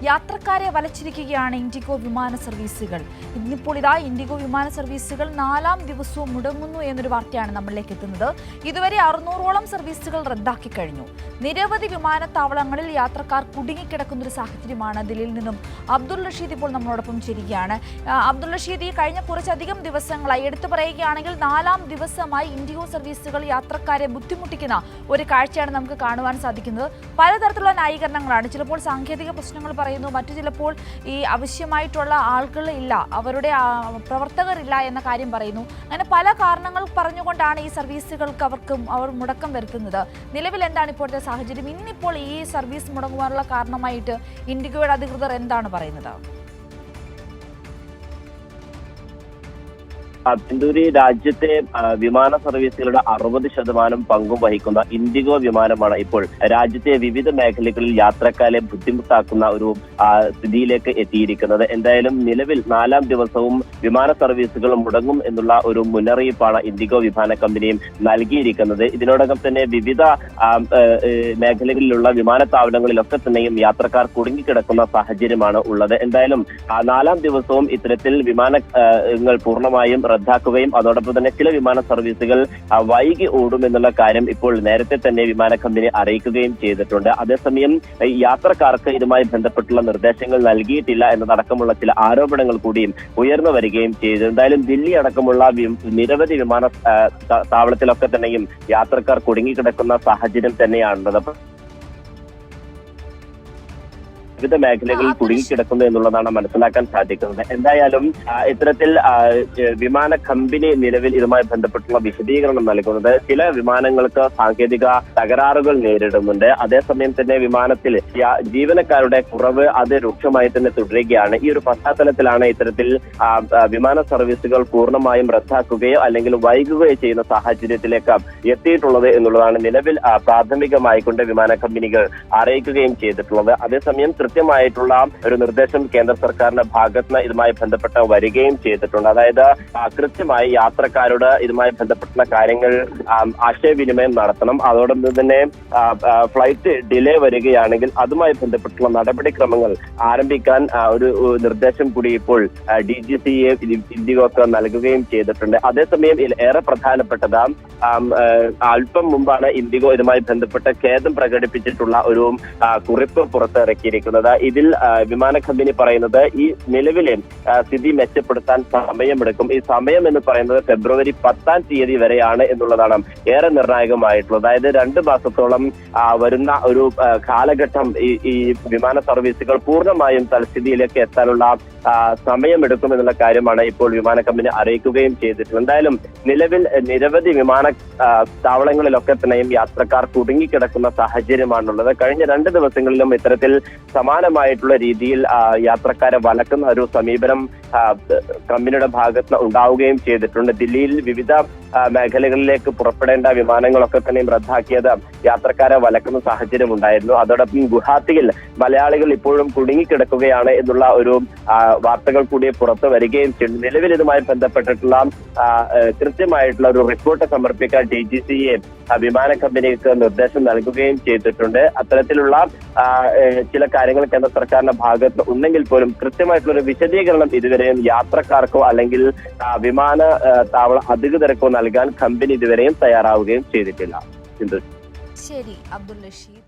യാത്രക്കാരെ വലച്ചിരിക്കുകയാണ് ഇൻഡിഗോ വിമാന സർവീസുകൾ. ഇന്നിപ്പോൾ ഇതാ ഇൻഡിഗോ വിമാന സർവീസുകൾ 4ാം ദിവസവും മുടങ്ങുന്നു എന്നൊരു വാർത്തയാണ് നമ്മളിലേക്ക് എത്തുന്നത്. ഇതുവരെ 600ഓളം സർവീസുകൾ റദ്ദാക്കി കഴിഞ്ഞു. നിരവധി വിമാനത്താവളങ്ങളിൽ യാത്രക്കാർ കുടുങ്ങിക്കിടക്കുന്നൊരു സാഹചര്യമാണ്. ദില്ലിയിൽ നിന്നും അബ്ദുൾ റഷീദ് ഇപ്പോൾ നമ്മളോടൊപ്പം ചേരുകയാണ്. അബ്ദുൾ റഷീദ്, ഈ കഴിഞ്ഞ കുറച്ചധികം ദിവസങ്ങളായി എടുത്തു പറയുകയാണെങ്കിൽ 4ാം ദിവസമായി ഇൻഡിഗോ സർവീസുകൾ യാത്രക്കാരെ ബുദ്ധിമുട്ടിക്കുന്ന ഒരു കാഴ്ചയാണ് നമുക്ക് കാണുവാൻ സാധിക്കുന്നത്. പലതരത്തിലുള്ള ന്യായീകരണങ്ങളാണ്. ചിലപ്പോൾ സാങ്കേതിക പ്രശ്നങ്ങൾ പറയുന്നു, മറ്റു ചിലപ്പോൾ ഈ ആവശ്യമായിട്ടുള്ള ആളുകൾ ഇല്ല, അവരുടെ പ്രവർത്തകരില്ല എന്ന കാര്യം പറയുന്നു. അങ്ങനെ പല കാരണങ്ങൾ പറഞ്ഞുകൊണ്ടാണ് ഈ സർവീസുകൾക്ക് അവർ മുടക്കം വരുത്തുന്നത്. നിലവിൽ എന്താണ് ഇപ്പോഴത്തെ സാഹചര്യം? ഇന്നിപ്പോൾ ഈ സർവീസ് മുടങ്ങുവാനുള്ള കാരണമായിട്ട് ഇൻഡിഗോയുടെ അധികൃതർ എന്താണ് പറയുന്നത്? സിന്ധൂരി, രാജ്യത്തെ വിമാന സർവീസുകളുടെ 60% പങ്കും വഹിക്കുന്ന ഇൻഡിഗോ വിമാനമാണ് ഇപ്പോൾ രാജ്യത്തെ വിവിധ മേഖലകളിൽ യാത്രക്കാരെ ബുദ്ധിമുട്ടാക്കുന്ന ഒരു സ്ഥിതിയിലേക്ക് എത്തിയിരിക്കുന്നത്. എന്തായാലും നിലവിൽ 4ാം ദിവസവും വിമാന സർവീസുകൾ മുടങ്ങും എന്നുള്ള ഒരു മുന്നറിയിപ്പാണ് ഇൻഡിഗോ വിമാന കമ്പനിയും നൽകിയിരിക്കുന്നത്. ഇതിനോടകം തന്നെ വിവിധ മേഖലകളിലുള്ള വിമാനത്താവളങ്ങളിലൊക്കെ തന്നെയും യാത്രക്കാർ കുടുങ്ങിക്കിടക്കുന്ന സാഹചര്യമാണ് ഉള്ളത്. എന്തായാലും 4ാം ദിവസവും ഇത്തരത്തിൽ വിമാനങ്ങൾ പൂർണ്ണമായും റദ്ദാക്കുകയും അതോടൊപ്പം തന്നെ ചില വിമാന സർവീസുകൾ വൈകി ഓടുമെന്നുള്ള കാര്യം ഇപ്പോൾ നേരത്തെ തന്നെ വിമാന കമ്പനി അറിയിക്കുകയും ചെയ്തിട്ടുണ്ട്. അതേസമയം യാത്രക്കാർക്ക് ഇതുമായി ബന്ധപ്പെട്ടുള്ള നിർദ്ദേശങ്ങൾ നൽകിയിട്ടില്ല എന്നതടക്കമുള്ള ചില ആരോപണങ്ങൾ കൂടിയും ഉയർന്നു വരികയും ചെയ്തു. എന്തായാലും ദില്ലി അടക്കമുള്ള നിരവധി വിമാന താവളത്തിലൊക്കെ തന്നെയും യാത്രക്കാർ കുടുങ്ങിക്കിടക്കുന്ന സാഹചര്യം തന്നെയാണുള്ളത്. വിവിധ മേഖലകളിൽ കുടുങ്ങിക്കിടക്കുന്നു എന്നുള്ളതാണ് മനസ്സിലാക്കാൻ സാധിക്കുന്നത്. എന്തായാലും ഇത്തരത്തിൽ വിമാന കമ്പനി നിലവിൽ ഇതുമായി ബന്ധപ്പെട്ടുള്ള വിശദീകരണം നൽകുന്നത് ചില വിമാനങ്ങൾക്ക് സാങ്കേതിക തകരാറുകൾ നേരിടുന്നുണ്ട്. അതേസമയം തന്നെ വിമാനത്തിൽ ജീവനക്കാരുടെ കുറവ് അത് രൂക്ഷമായി തന്നെ തുടരുകയാണ്. ഈ ഒരു പശ്ചാത്തലത്തിലാണ് ഇത്തരത്തിൽ വിമാന സർവീസുകൾ പൂർണ്ണമായും റദ്ദാക്കുകയോ അല്ലെങ്കിൽ വൈകുകയോ ചെയ്യുന്ന സാഹചര്യത്തിലേക്ക് എത്തിയിട്ടുള്ളത് എന്നുള്ളതാണ് നിലവിൽ പ്രാഥമികമായിക്കൊണ്ട് വിമാന കമ്പനികൾ അറിയിക്കുകയും ചെയ്തിട്ടുള്ളത്. അതേസമയം കൃത്യമായിട്ടുള്ള ഒരു നിർദ്ദേശം കേന്ദ്ര സർക്കാരിന്റെ ഭാഗത്ത് നിന്ന് ഇതുമായി ബന്ധപ്പെട്ട് വരികയും ചെയ്തിട്ടുണ്ട്. അതായത് കൃത്യമായി യാത്രക്കാരോട് ഇതുമായി ബന്ധപ്പെട്ടുള്ള കാര്യങ്ങൾ ആശയവിനിമയം നടത്തണം. അതോടൊപ്പം തന്നെ ഫ്ലൈറ്റ് ഡിലേ വരികയാണെങ്കിൽ അതുമായി ബന്ധപ്പെട്ടുള്ള നടപടിക്രമങ്ങൾ ആരംഭിക്കാൻ ഒരു നിർദ്ദേശം കൂടി ഇപ്പോൾ DGCA ഇൻഡിഗോക്ക് നൽകുകയും ചെയ്തിട്ടുണ്ട്. അതേസമയം ഏറെ പ്രധാനപ്പെട്ടത് അല്പം മുമ്പാണ് ഇൻഡിഗോ ഇതുമായി ബന്ധപ്പെട്ട് ഖേദം പ്രകടിപ്പിച്ചിട്ടുള്ള ഒരു കുറിപ്പ് പുറത്തിറക്കിയിരിക്കുന്നത്. ഇതിൽ വിമാന കമ്പനി പറയുന്നത് ഈ നിലവിലെ സ്ഥിതി മെച്ചപ്പെടുത്താൻ സമയമെടുക്കും. ഈ സമയം എന്ന് പറയുന്നത് ഫെബ്രുവരി 10ാം തീയതി വരെയാണ് എന്നുള്ളതാണ് ഏറെ നിർണായകമായിട്ടുള്ളത്. അതായത് 2 മാസത്തോളം വരുന്ന ഒരു കാലഘട്ടം ഈ വിമാന സർവീസുകൾ പൂർണ്ണമായും തൽസ്ഥിതിയിലേക്ക് എത്താനുള്ള സമയമെടുക്കും എന്നുള്ള കാര്യമാണ് ഇപ്പോൾ വിമാന കമ്പനി അറിയിക്കുകയും ചെയ്തിട്ടുള്ളത്. എന്തായാലും നിലവിൽ നിരവധി വിമാന താവളങ്ങളിലൊക്കെ തന്നെയും യാത്രക്കാർ കുടുങ്ങിക്കിടക്കുന്ന സാഹചര്യമാണുള്ളത്. കഴിഞ്ഞ 2 ദിവസങ്ങളിലും ഇത്തരത്തിൽ സമാനമായിട്ടുള്ള രീതിയിൽ യാത്രക്കാരെ വലക്കുന്ന ഒരു സമീപനം കമ്പനിയുടെ ഭാഗത്ത് ഉണ്ടാവുകയും ചെയ്തിട്ടുണ്ട്. ദില്ലിയിൽ വിവിധ മേഖലകളിലേക്ക് പുറപ്പെടേണ്ട വിമാനങ്ങളൊക്കെ തന്നെയും റദ്ദാക്കിയത് യാത്രക്കാരെ വലക്കുന്ന സാഹചര്യം ഉണ്ടായിരുന്നു. അതോടൊപ്പം ഗുവാഹത്തിയിൽ മലയാളികൾ ഇപ്പോഴും കുടുങ്ങിക്കിടക്കുകയാണ് എന്നുള്ള ഒരു വാർത്തകൾ കൂടി പുറത്തു വരികയും ചെയ്തു. നിലവിൽ ഇതുമായി ബന്ധപ്പെട്ടിട്ടുള്ള കൃത്യമായിട്ടുള്ള ഒരു റിപ്പോർട്ട് സമർപ്പിക്കാൻ DGCA വിമാന കമ്പനിക്ക് നിർദ്ദേശം നൽകുകയും ചെയ്തിട്ടുണ്ട്. അത്തരത്തിലുള്ള ചില കാര്യങ്ങൾ കേന്ദ്ര സർക്കാരിന്റെ ഭാഗത്ത് ഉണ്ടെങ്കിൽ പോലും കൃത്യമായിട്ടുള്ള ഒരു വിശദീകരണം ഇതുവരെയും യാത്രക്കാർക്കോ അല്ലെങ്കിൽ വിമാന താവള അധികൃതർക്കോ നൽകാൻ കമ്പനി ഇതുവരെയും തയ്യാറാവുകയും ചെയ്തിട്ടില്ല. ശരി, അബ്ദുൾ റഷീദ്.